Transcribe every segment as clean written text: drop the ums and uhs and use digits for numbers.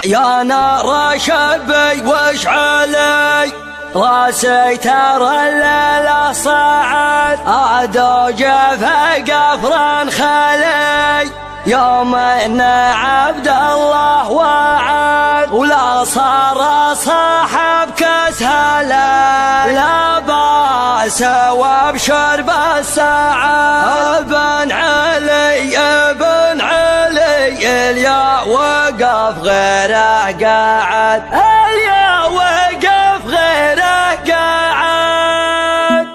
يا نار شبي واشعلي راسي ترى الليلة صعد عدو جفا قفرا خلي يوم ان عبد الله وعد ولا صار صاحب كسهلا لا باس وابشر بالسعد ابن علي ابن علي اليا وقف غيره قاعد اليا وقف غيره قاعد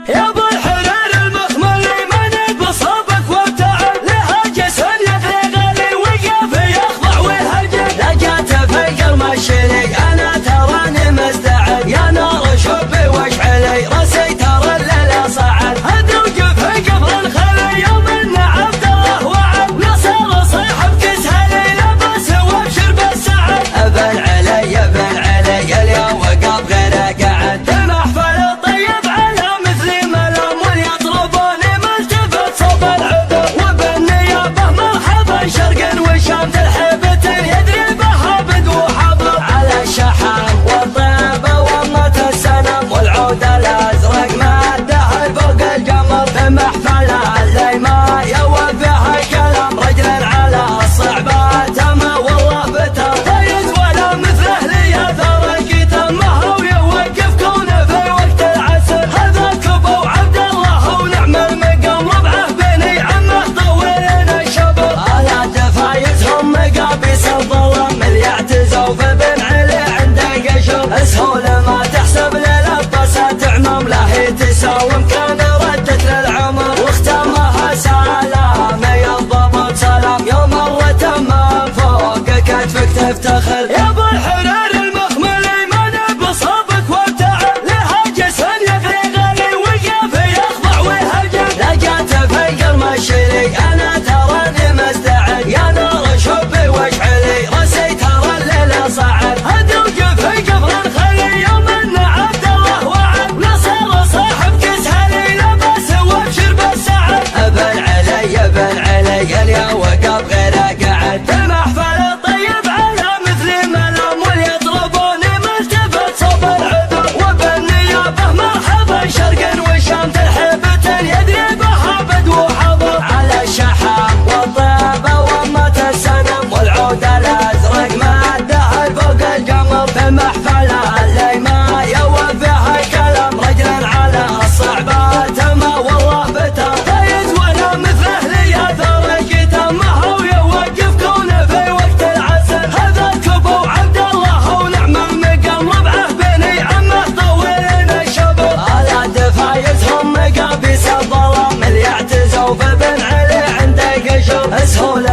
يا ابو الحرير المخملي من بصبك وابتعد لها جسد يغري غالي وقف يخضع ويهجد لقيته في المشري انا تراني مستعد يا نار شبي واشعلي راسي ترى الليله صعد هدي وقف قبر الخلي يوم ان عبد الله وعد نصر صاحب كسهلي لبس وابشر بالسعد ابن علي ابن علي اليا وقف غيره قعد المحفل الطيب على مثل ملام واليطلبوني ملتفت صوب العدو وبالنيابه مرحبا شرق وشام تلحبة يدري بها بدو حضر على الشحام والطيبه وامة السنم والعود الازرق ما الدهر فوق القمر في محفلها اللي ما يوفيها كلام رجل على الصعبات ما والله بتر طيز ولا مثله لي ثرى تمه ويوقف كونه في وقت العسر هذاك ابو عبد الله ونعم المقام ربعه بني عمه طولين الشبر على تفايزهم مقابيس الظلام اللي يعتزوا في بن علي عنده قشر سهوله ما تحسب للبسات عمام لا هي تساوم كان ردت للعمر واختمها سلام يضبط سلام يوم مرت من فوق كتفك تفتخر يا ابو الحرير المخملي من بصبك وابتعد لها جسد يغري غالي وقف يخضع ويهجد لقيته في المشري انا تراني مستعد يا نار شبي واشعلي راسي ترى الليله صعد هدي وقف قبر الخلي يوم ان عبد الله وعد نصر صاحب كسهلي لبس وابشر بالسعد ابن علي ابن علي اليا وقف غيره قعد المحفل الطيب على مثل ملام واليطلبوني ملتفت صوب العدو وبالنيابه مرحبا شرق وشام تلحبة يدري بها بدو حضر على الشحام والطيبه وامة السنم والعود الازرق ما الدهر فوق القمر في محفلها اللي ما يوفيها كلام رجل على الصعبات ما والله بتر طيز ولا مثله لي ثرى تمه ويوقف كونه في وقت العسر هذاك ابو عبد الله ونعم المقام ربعه بني عمه طولين الشبر على تفايزهم مقابيس الظلام اللي يعتزوا في بن علي عنده قشر سهوله